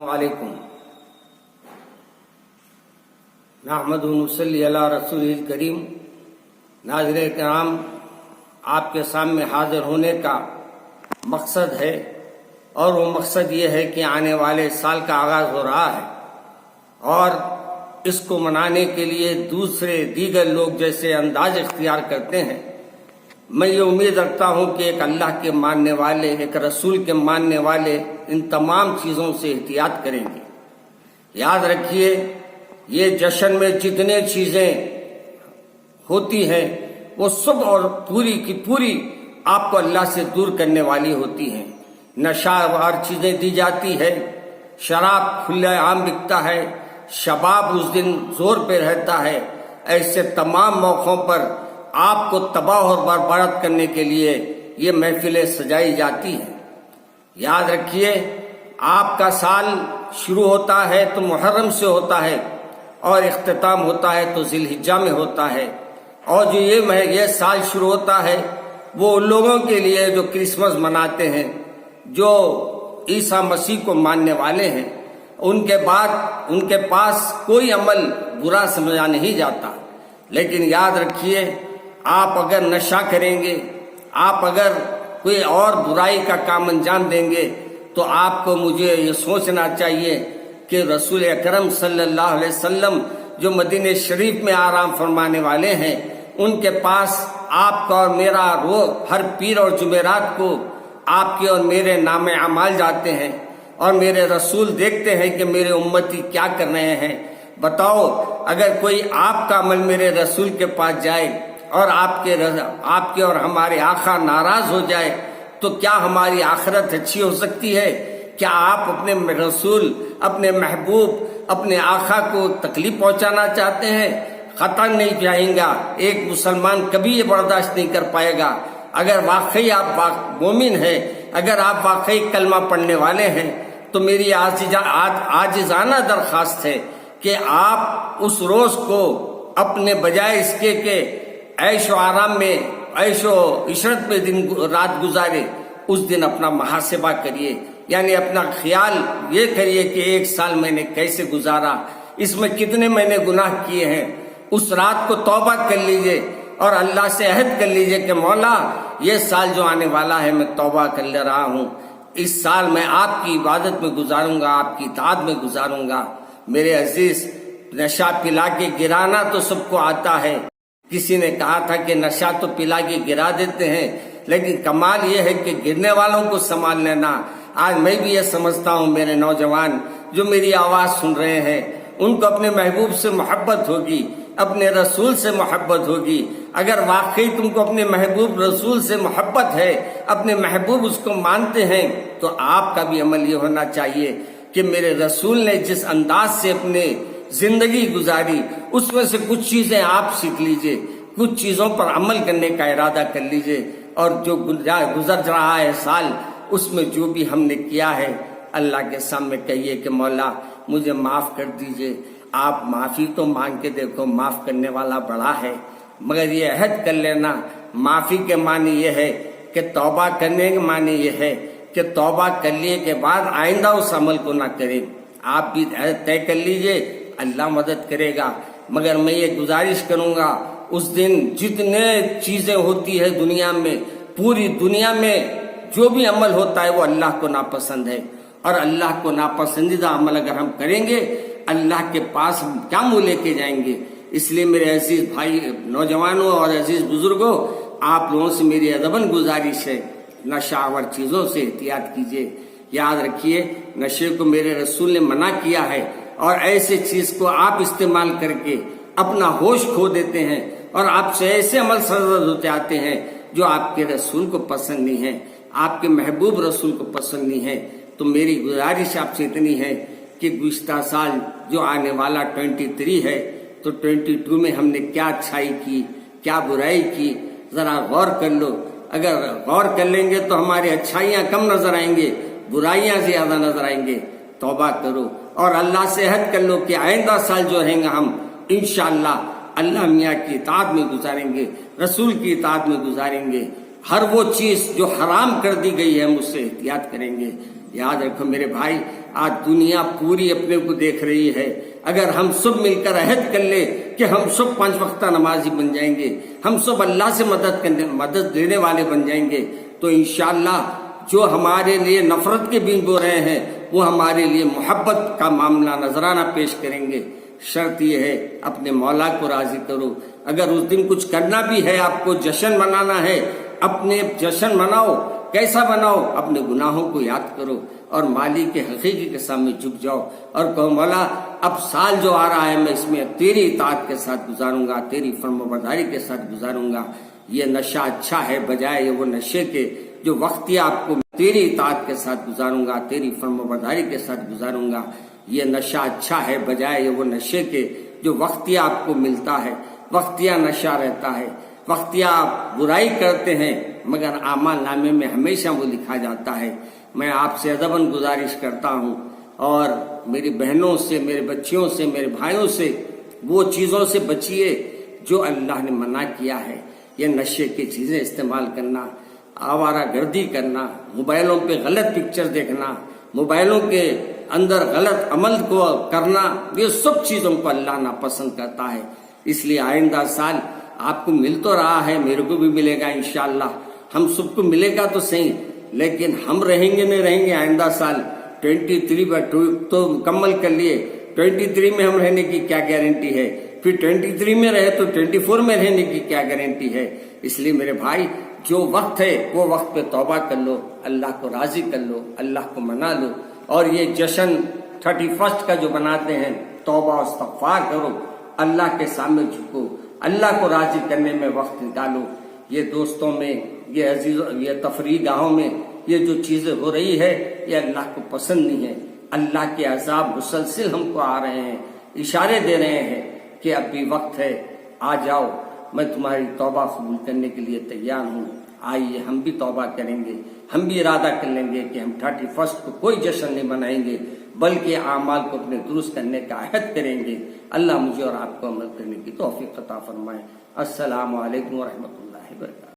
वालेकुम नहमदुहु व नसल्ली अला रसूलिल करीम। नाज़रीन किराम, आपके सामने हाजिर होने का मकसद है और वो मकसद ये है कि आने वाले साल का आगाज़ हो रहा है और इसको मनाने के लिए दीगर लोग जैसे अंदाज इख्तियार करते हैं। मैं ये उम्मीद रखता हूँ कि एक अल्लाह के मानने वाले, एक रसूल के मानने वाले इन तमाम चीज़ों से एहतियात करेंगे। याद रखिए, ये जश्न में जितने चीज़ें होती हैं वो सब और पूरी की पूरी आपको अल्लाह से दूर करने वाली होती हैं। नशावार चीज़ें दी जाती है, शराब खुले आम बिकता है, शबाब उस दिन जोर पे रहता है। ऐसे तमाम मौक़ों पर आपको तबाह और बर्बाद करने के लिए ये महफिलें सजाई जाती हैं। याद रखिए, आपका साल शुरू होता है तो मुहर्रम से होता है और इख्तिताम होता है तो ज़िलहिज्जा में होता है। और जो ये साल शुरू होता है वो उन लोगों के लिए जो क्रिसमस मनाते हैं, जो ईसा मसीह को मानने वाले हैं, उनके पास कोई अमल बुरा समझा नहीं जाता। लेकिन याद रखिए, आप अगर नशा करेंगे, आप अगर कोई और बुराई का काम अंजाम देंगे तो आपको मुझे ये सोचना चाहिए कि रसूल अकरम सल्लल्लाहु अलैहि वसल्लम जो मदीने शरीफ में आराम फरमाने वाले हैं, उनके पास आपका और मेरा हर पीर और जुमेरात को आपके और मेरे नामे अमाल जाते हैं और मेरे रसूल देखते हैं कि मेरे उम्मती क्या कर रहे हैं। बताओ, अगर कोई आपका अमल मेरे रसूल के पास जाए और आपके और हमारे आका नाराज हो जाए तो क्या हमारी आखिरत अच्छी हो सकती है? क्या आप अपने रसूल, अपने महबूब, अपने आका को तकलीफ पहुंचाना चाहते हैं? खतन नहीं चाहेगा। एक मुसलमान कभी ये बर्दाश्त नहीं कर पाएगा। अगर वाकई आप मोमिन हैं, अगर आप वाकई कलमा पढ़ने वाले हैं, तो मेरी आजिज़ाना दरख्वास्त है कि आप उस रोज को अपने बजाय इसके के ऐशो आराम में, ऐशो इशरत में दिन रात गुजारे, उस दिन अपना मुहासिबा करिए। यानी अपना ख्याल ये करिए कि एक साल मैंने कैसे गुजारा, इसमें कितने मैंने गुनाह किए हैं। उस रात को तौबा कर लीजिए और अल्लाह से अहद कर लीजिए कि मौला, ये साल जो आने वाला है मैं तौबा कर ले रहा हूँ। इस साल मैं आपकी इबादत में गुजारूंगा, आपकी इताअत में गुजारूंगा। मेरे अजीज, नशा पिला के गिराना तो सबको आता है। किसी ने कहा था कि नशा तो पिला के गिरा देते हैं, लेकिन कमाल ये है कि गिरने वालों को संभाल लेना। आज मैं भी ये समझता हूँ, मेरे नौजवान जो मेरी आवाज़ सुन रहे हैं, उनको अपने महबूब से मोहब्बत होगी, अपने रसूल से मोहब्बत होगी। अगर वाकई तुमको अपने महबूब रसूल से मोहब्बत है, अपने महबूब उसको मानते हैं, तो आपका भी अमल ये होना चाहिए कि मेरे रसूल ने जिस अंदाज से अपने जिंदगी गुजारी, उसमें से कुछ चीजें आप सीख लीजिए, कुछ चीजों पर अमल करने का इरादा कर लीजिए। और जो गुजर रहा है साल, उसमें जो भी हमने किया है, अल्लाह के सामने कहिए कि मौला मुझे माफ कर दीजिए। आप माफी तो मांग के देखो, माफ करने वाला बड़ा है। मगर ये अहद कर लेना, माफी के मानी ये है कि तौबा करने के मानी ये है कि तौबा कर लिए के बाद आइंदा उस अमल को ना करें। आप भी तय कर लीजिए, अल्लाह मदद करेगा। मगर मैं ये गुजारिश करूंगा, उस दिन जितने चीजें होती है दुनिया में, पूरी दुनिया में जो भी अमल होता है वो अल्लाह को नापसंद है। और अल्लाह को नापसंदीदा अमल अगर हम करेंगे, अल्लाह के पास हम क्या मुंह लेके जाएंगे? इसलिए मेरे अजीज भाई, नौजवानों और अजीज बुजुर्गों, आप लोगों से मेरी अदबन गुजारिश है, नशावर चीजों से एहतियात कीजिए। याद रखिए, नशे को मेरे रसूल ने मना किया है और ऐसे चीज को आप इस्तेमाल करके अपना होश खो देते हैं और आपसे ऐसे अमल सरजद होते आते हैं जो आपके रसूल को पसंद नहीं है, आपके महबूब रसूल को पसंद नहीं है। तो मेरी गुजारिश आपसे इतनी है कि गुज़िश्ता साल जो आने वाला 23 है, तो 22 में हमने क्या अच्छाई की, क्या बुराई की, जरा गौर कर लो। अगर गौर कर लेंगे तो हमारी अच्छाइयाँ कम नजर आएंगे, बुराइयाँ ज्यादा नजर आएंगे। तौबा करो और अल्लाह से अहद कर लो कि आइंदा साल जो रहेगा हम इंशाअल्लाह अल्लाह मियाँ की इताअत में गुजारेंगे, रसूल की इताअत में गुजारेंगे। हर वो चीज जो हराम कर दी गई है, मुझसे एहतियात करेंगे। याद रखो मेरे भाई, آج دنیا پوری اپنے کو دیکھ رہی ہے. اگر ہم سب مل کر عہد کر لے کہ ہم سب 5 وقتہ نمازی بن جائیں گے, ہم سب اللہ سے مدد دینے والے بن جائیں گے, تو انشاءاللہ جو ہمارے لیے نفرت کے بیج بو رہے ہیں وہ ہمارے لیے محبت کا معاملہ نذرانہ پیش کریں گے. شرط یہ ہے اپنے مولا کو راضی کرو. اگر اس دن کچھ کرنا بھی ہے, آپ کو جشن منانا ہے, اپنے جشن مناؤ. کیسا بناؤ؟ اپنے گناہوں کو یاد کرو اور مالک کے حقیقی کے سامنے جھک جاؤ اور کہو مولا اب سال جو آ رہا ہے میں اس میں تیری اطاعت کے ساتھ گزاروں گا, تیری فرمانبرداری کے ساتھ گزاروں گا. یہ نشہ اچھا ہے بجائے وہ نشے کے جو وقت آپ کو تیری اطاعت کے ساتھ گزاروں گا, تیری فرمانبرداری کے ساتھ گزاروں گا. یہ نشہ اچھا ہے بجائے وہ نشے کے جو وقت آپ کو ملتا ہے. وقتیہ نشہ رہتا ہے, وقتیہ آپ برائی کرتے ہیں مگر اعمال نامے میں ہمیشہ وہ لکھا جاتا ہے. میں آپ سے ادباً گزارش کرتا ہوں اور میری بہنوں سے, میرے بچیوں سے, میرے بھائیوں سے وہ چیزوں سے بچیے جو اللہ نے منع کیا ہے. یہ نشے کی چیزیں استعمال کرنا, آوارہ گردی کرنا, موبائلوں پہ غلط پکچر دیکھنا, موبائلوں کے اندر غلط عمل کو کرنا, یہ سب چیزوں کو اللہ ناپسند کرتا ہے. اس لیے آئندہ سال آپ کو مل تو رہا ہے, میرے کو بھی ملے گا انشاءاللہ, ہم سب کو ملے گا تو صحیح, لیکن ہم رہیں گے نہیں رہیں گے آئندہ سال 23 تو مکمل کر لیے. 23 میں ہم رہنے کی کیا گارنٹی ہے؟ پھر 23 میں رہے تو 24 میں رہنے کی کیا گارنٹی ہے؟ اس لیے میرے بھائی جو وقت ہے وہ وقت پہ توبہ کر لو, اللہ کو راضی کر لو, اللہ کو منا لو. اور یہ جشن 31 کا جو مناتے ہیں, توبہ و استغفار کرو, اللہ کے سامنے جھکو, اللہ کو راضی کرنے میں وقت نکالو. یہ دوستوں میں, یہ عزیزوں, یہ تفریح گاہوں میں یہ جو چیزیں ہو رہی ہے یہ اللہ کو پسند نہیں ہے. اللہ کے عذاب مسلسل ہم کو آ رہے ہیں, اشارے دے رہے ہیں کہ اب بھی وقت ہے, آ جاؤ, میں تمہاری توبہ قبول کرنے کے لیے تیار ہوں. آئیے ہم بھی توبہ کریں گے, ہم بھی ارادہ کر لیں گے کہ ہم 31 کو کوئی جشن نہیں منائیں گے بلکہ اعمال کو اپنے درست کرنے کا عہد کریں گے. اللہ مجھے اور آپ کو عمل کرنے کی توفیق عطا فرمائے. السلام علیکم ورحمۃ اللہ وبرکاتہ.